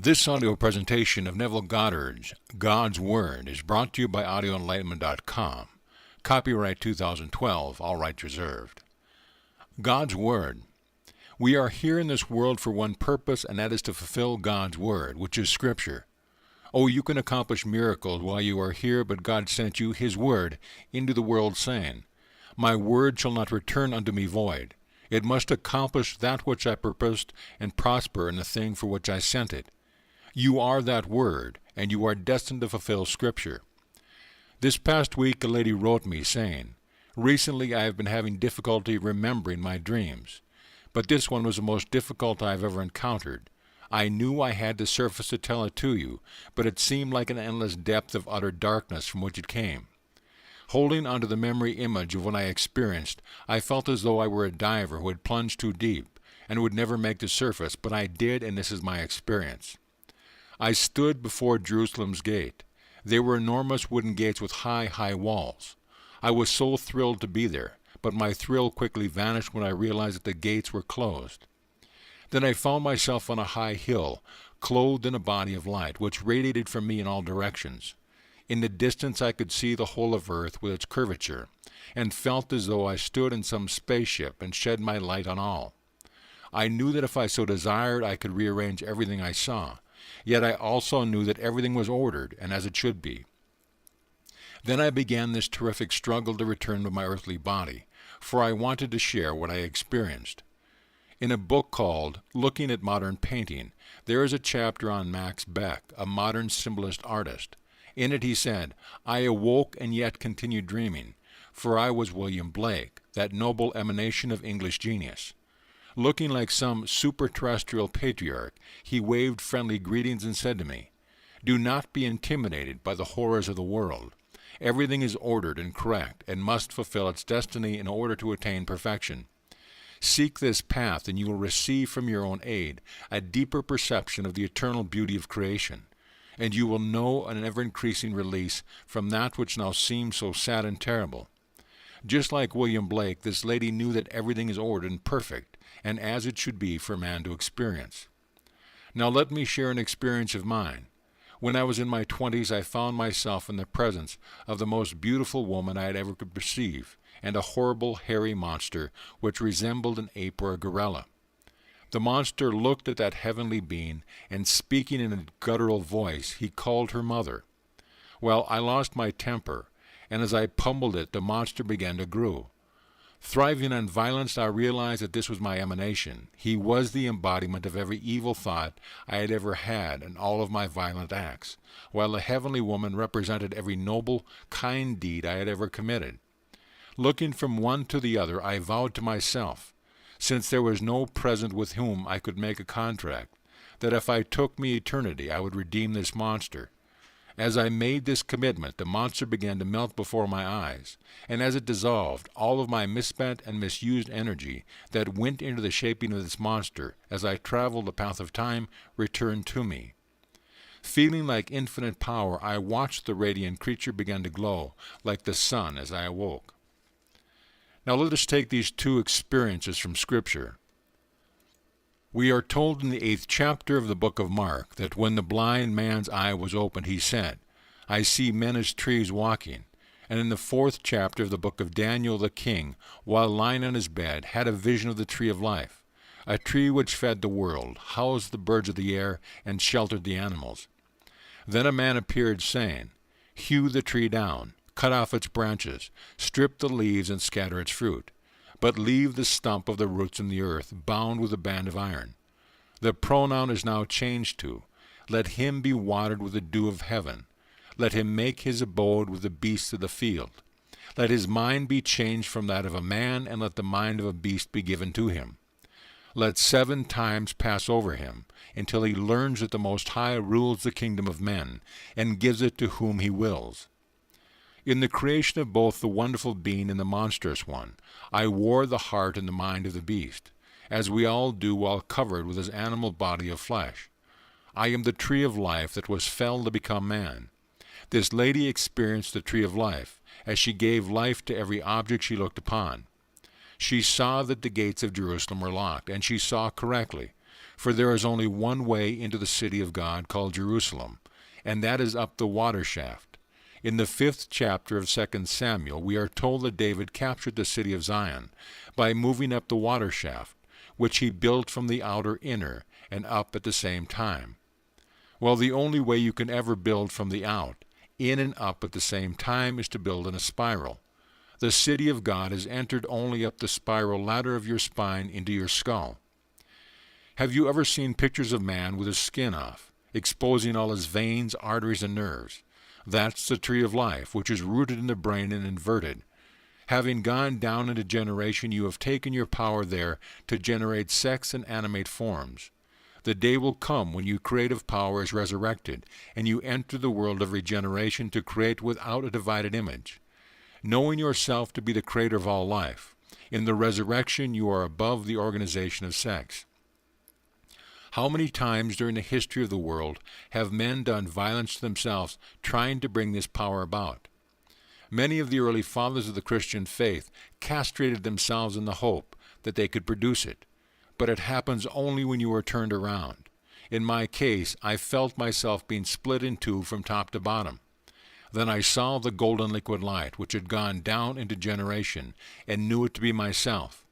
This audio presentation of Neville Goddard's God's Word is brought to you by audioenlightenment.com. Copyright 2012, all rights reserved. God's Word. We are here in this world for one purpose, and that is to fulfill God's Word, which is Scripture. Oh, you can accomplish miracles while you are here, but God sent you His Word into the world, saying, My word shall not return unto me void. It must accomplish that which I purposed and prosper in the thing for which I sent it. You are that word, and you are destined to fulfill Scripture. This past week a lady wrote me saying, Recently I have been having difficulty remembering my dreams, but this one was the most difficult I have ever encountered. I knew I had the surface to tell it to you, but it seemed like an endless depth of utter darkness from which it came. Holding onto the memory image of what I experienced, I felt as though I were a diver who had plunged too deep and would never make the surface, but I did, and this is my experience. I stood before Jerusalem's gate. They were enormous wooden gates with high walls. I was so thrilled to be there, but my thrill quickly vanished when I realized that the gates were closed. Then I found myself on a high hill, clothed in a body of light, which radiated from me in all directions. In the distance I could see the whole of earth with its curvature, and felt as though I stood in some spaceship and shed my light on all. I knew that if I so desired I could rearrange everything I saw, yet I also knew that everything was ordered and as it should be. Then I began this terrific struggle to return to my earthly body, for I wanted to share what I experienced. In a book called Looking at Modern Painting, there is a chapter on Max Beck, a modern symbolist artist. In it he said, I awoke and yet continued dreaming, for I was William Blake, that noble emanation of English genius. Looking like some super-terrestrial patriarch, he waved friendly greetings and said to me, Do not be intimidated by the horrors of the world. Everything is ordered and correct, and must fulfill its destiny in order to attain perfection. Seek this path, and you will receive from your own aid a deeper perception of the eternal beauty of creation, and you will know an ever-increasing release from that which now seems so sad and terrible. Just like William Blake, this lady knew that everything is ordered and perfect, and as it should be for man to experience. Now let me share an experience of mine. When I was in my 20s, I found myself in the presence of the most beautiful woman I had ever could perceive, and a horrible, hairy monster which resembled an ape or a gorilla. The monster looked at that heavenly being, and speaking in a guttural voice, he called her mother. Well, I lost my temper, and as I pummeled it, the monster began to grow. Thriving on violence, I realized that this was my emanation. He was the embodiment of every evil thought I had ever had and all of my violent acts, while the heavenly woman represented every noble, kind deed I had ever committed. Looking from one to the other, I vowed to myself, since there was no present with whom I could make a contract, that if I took me eternity, I would redeem this monster. As I made this commitment, the monster began to melt before my eyes, and as it dissolved, all of my misspent and misused energy that went into the shaping of this monster as I traveled the path of time returned to me. Feeling like infinite power, I watched the radiant creature begin to glow like the sun as I awoke. Now let us take these two experiences from Scripture. We are told in the 8th chapter of the book of Mark that when the blind man's eye was opened, he said, I see men as trees walking. And in the 4th chapter of the book of Daniel the king, while lying on his bed, had a vision of the tree of life, a tree which fed the world, housed the birds of the air, and sheltered the animals. Then a man appeared, saying, Hew the tree down, cut off its branches, strip the leaves, and scatter its fruit. But leave the stump of the roots in the earth, bound with a band of iron. The pronoun is now changed to, Let him be watered with the dew of heaven. Let him make his abode with the beasts of the field. Let his mind be changed from that of a man, and let the mind of a beast be given to him. Let 7 times pass over him, until he learns that the Most High rules the kingdom of men, and gives it to whom he wills. In the creation of both the wonderful being and the monstrous one, I wore the heart and the mind of the beast, as we all do while covered with his animal body of flesh. I am the tree of life that was felled to become man. This lady experienced the tree of life, as she gave life to every object she looked upon. She saw that the gates of Jerusalem were locked, and she saw correctly, For there is only one way into the city of God called Jerusalem, and that is up the water shaft. In the 5th chapter of 2 Samuel, we are told that David captured the city of Zion by moving up the water shaft, which he built from the outer inner and up at the same time. Well, the only way you can ever build from the out, in and up at the same time, is to build in a spiral. The city of God is entered only up the spiral ladder of your spine into your skull. Have you ever seen pictures of man with his skin off, exposing all his veins, arteries, and nerves? That's the tree of life, which is rooted in the brain and inverted. Having gone down into generation, you have taken your power there to generate sex and animate forms. The day will come when your creative power is resurrected, and you enter the world of regeneration to create without a divided image. Knowing yourself to be the creator of all life, in the resurrection you are above the organization of sex. How many times during the history of the world have men done violence to themselves trying to bring this power about? Many of the early fathers of the Christian faith castrated themselves in the hope that they could produce it, but it happens only when you are turned around. In my case, I felt myself being split in two from top to bottom. Then I saw the golden liquid light which had gone down into generation, and knew it to be myself.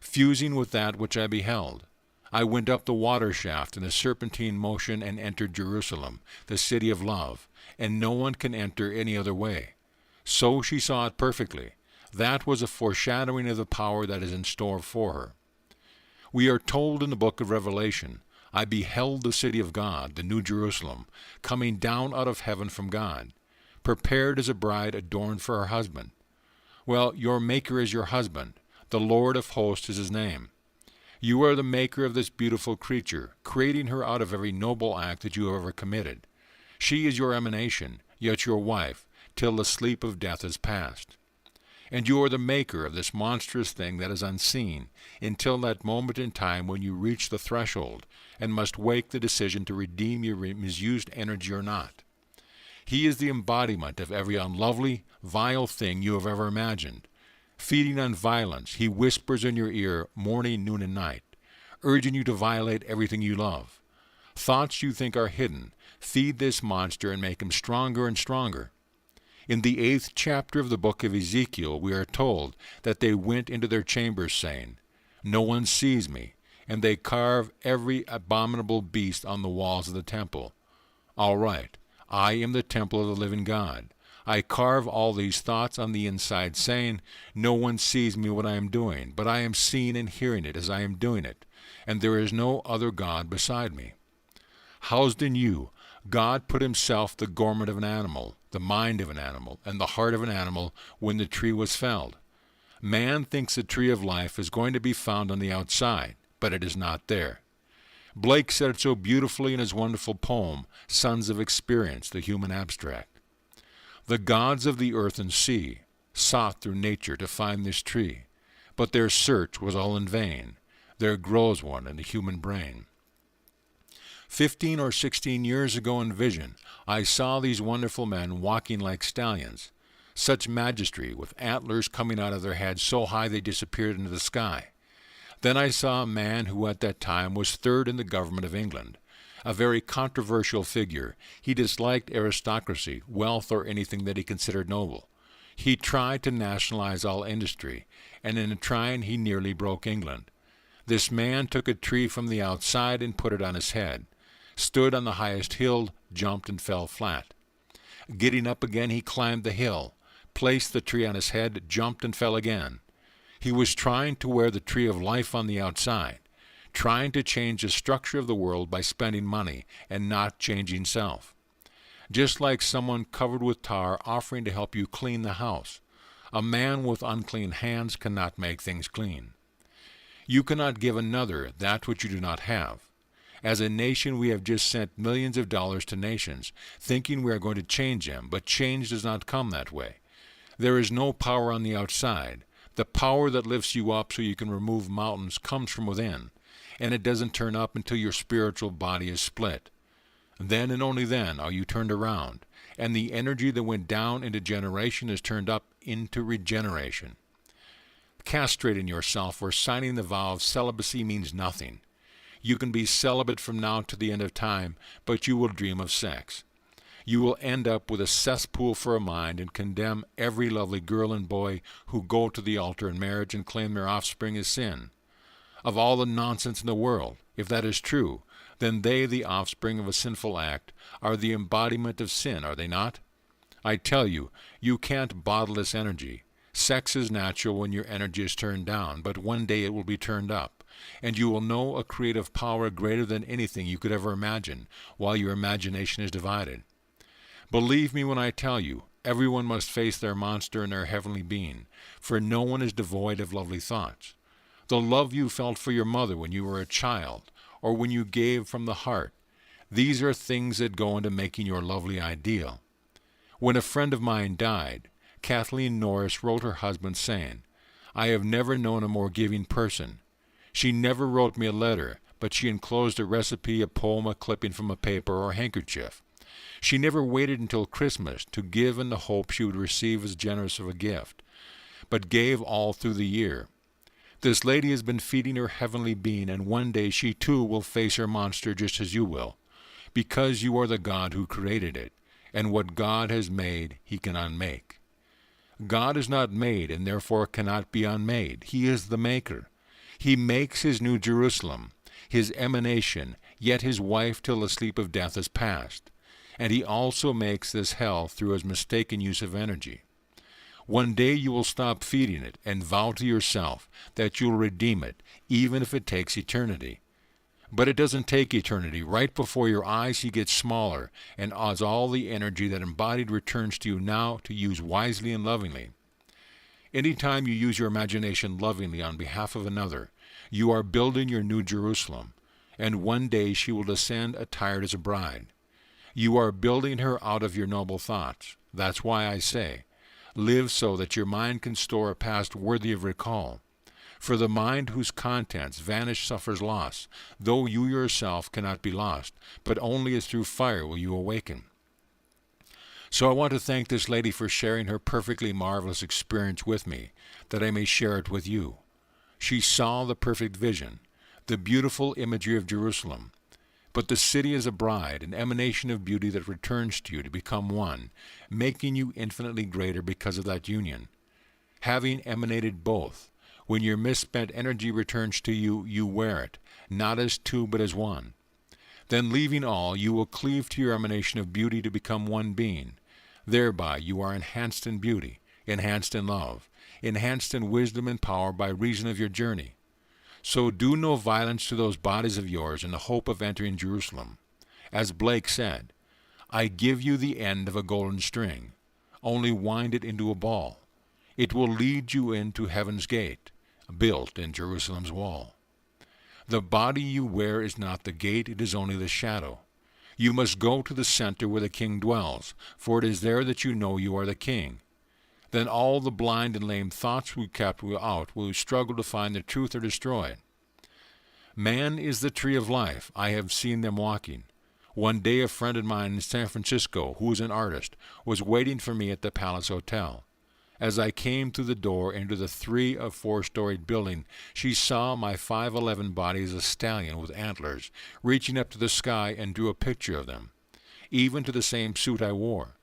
Fusing with that which I beheld, I went up the water shaft in a serpentine motion and entered Jerusalem, the city of love, and no one can enter any other way. So she saw it perfectly. That was a foreshadowing of the power that is in store for her. We are told in the book of Revelation, I beheld the city of God, the New Jerusalem, coming down out of heaven from God, prepared as a bride adorned for her husband. Well, your Maker is your husband. The Lord of hosts is his name. You are the maker of this beautiful creature, creating her out of every noble act that you have ever committed. She is your emanation, yet your wife, till the sleep of death is past. And you are the maker of this monstrous thing that is unseen, until that moment in time when you reach the threshold, and must make the decision to redeem your misused energy or not. He is the embodiment of every unlovely, vile thing you have ever imagined. Feeding on violence, he whispers in your ear morning, noon, and night, urging you to violate everything you love. Thoughts you think are hidden, feed this monster and make him stronger and stronger. In the 8th chapter of the book of Ezekiel, we are told that they went into their chambers, saying, No one sees me, and they carve every abominable beast on the walls of the temple. All right, I am the temple of the living God. I carve all these thoughts on the inside, saying, No one sees me what I am doing, but I am seeing and hearing it as I am doing it, and there is no other God beside me. Housed in you, God put himself the garment of an animal, the mind of an animal, and the heart of an animal when the tree was felled. Man thinks the tree of life is going to be found on the outside, but it is not there. Blake said it so beautifully in his wonderful poem, Sons of Experience, the Human Abstract. The gods of the earth and sea sought through nature to find this tree, but their search was all in vain. There grows one in the human brain. 15 or 16 years ago in vision, I saw these wonderful men walking like stallions, such majesty, with antlers coming out of their heads so high they disappeared into the sky. Then I saw a man who at that time was third in the government of England. A very controversial figure. He disliked aristocracy, wealth, or anything that he considered noble. He tried to nationalize all industry, and in trying he nearly broke England. This man took a tree from the outside and put it on his head, stood on the highest hill, jumped and fell flat. Getting up again, he climbed the hill, placed the tree on his head, jumped and fell again. He was trying to wear the tree of life on the outside, trying to change the structure of the world by spending money and not changing self. Just like someone covered with tar offering to help you clean the house. A man with unclean hands cannot make things clean. You cannot give another that which you do not have. As a nation, we have just sent millions of dollars to nations, thinking we are going to change them, but change does not come that way. There is no power on the outside. The power that lifts you up so you can remove mountains comes from within, and it doesn't turn up until your spiritual body is split. Then and only then are you turned around, and the energy that went down into generation is turned up into regeneration. Castrating yourself or signing the vow of celibacy means nothing. You can be celibate from now to the end of time, but you will dream of sex. You will end up with a cesspool for a mind and condemn every lovely girl and boy who go to the altar in marriage and claim their offspring as sin. Of all the nonsense in the world, if that is true, then they, the offspring of a sinful act, are the embodiment of sin, are they not? I tell you, you can't bottle this energy. Sex is natural when your energy is turned down, but one day it will be turned up, and you will know a creative power greater than anything you could ever imagine, while your imagination is divided. Believe me when I tell you, everyone must face their monster and their heavenly being, for no one is devoid of lovely thoughts. The love you felt for your mother when you were a child, or when you gave from the heart, these are things that go into making your lovely ideal. When a friend of mine died, Kathleen Norris wrote her husband saying, "I have never known a more giving person. She never wrote me a letter, but she enclosed a recipe, a poem, a clipping from a paper, or a handkerchief. She never waited until Christmas to give in the hope she would receive as generous of a gift, but gave all through the year. This lady has been feeding her heavenly being, and one day she too will face her monster just as you will, because you are the God who created it, and what God has made he can unmake. God is not made, and therefore cannot be unmade. He is the maker. He makes his new Jerusalem, his emanation, yet his wife till the sleep of death is past. And he also makes this hell through his mistaken use of energy. One day you will stop feeding it and vow to yourself that you'll redeem it, even if it takes eternity. But it doesn't take eternity. Right before your eyes he gets smaller, and as all the energy that embodied returns to you now to use wisely and lovingly. Any time you use your imagination lovingly on behalf of another, you are building your new Jerusalem, and one day she will descend attired as a bride. You are building her out of your noble thoughts. That's why I say, live so that your mind can store a past worthy of recall. For the mind whose contents vanish suffers loss, though you yourself cannot be lost, but only as through fire will you awaken. So I want to thank this lady for sharing her perfectly marvelous experience with me, that I may share it with you. She saw the perfect vision, the beautiful imagery of Jerusalem. But the city is a bride, an emanation of beauty that returns to you to become one, making you infinitely greater because of that union. Having emanated both, when your misspent energy returns to you, you wear it, not as two but as one. Then leaving all, you will cleave to your emanation of beauty to become one being. Thereby you are enhanced in beauty, enhanced in love, enhanced in wisdom and power by reason of your journey. So do no violence to those bodies of yours in the hope of entering Jerusalem. As Blake said, I give you the end of a golden string. Only wind it into a ball. It will lead you into heaven's gate, built in Jerusalem's wall. The body you wear is not the gate, it is only the shadow. You must go to the center where the king dwells, for it is there that you know you are the king. Then all the blind and lame thoughts we kept out will struggle to find the truth or destroy it. Man is the tree of life. I have seen them walking. One day a friend of mine in San Francisco, who is an artist, was waiting for me at the Palace Hotel. As I came through the door into the 3- or 4-storied building, she saw my 5'11" body as a stallion with antlers, reaching up to the sky, and drew a picture of them, even to the same suit I wore.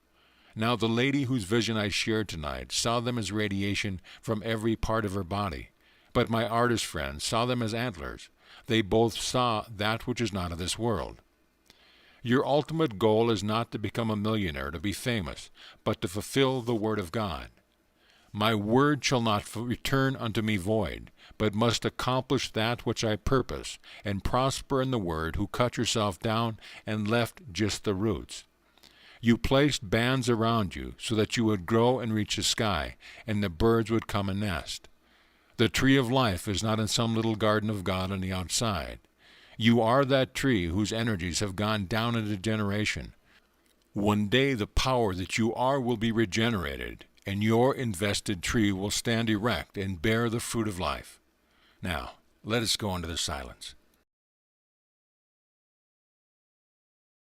Now the lady whose vision I shared tonight saw them as radiation from every part of her body, but my artist friend saw them as antlers. They both saw that which is not of this world. Your ultimate goal is not to become a millionaire, to be famous, but to fulfill the word of God. My word shall not return unto me void, but must accomplish that which I purpose, and prosper in the word, who cut yourself down and left just the roots. You placed bands around you so that you would grow and reach the sky, and the birds would come and nest. The tree of life is not in some little garden of God on the outside. You are that tree whose energies have gone down into generation. One day the power that you are will be regenerated, and your invested tree will stand erect and bear the fruit of life. Now, let us go into the silence.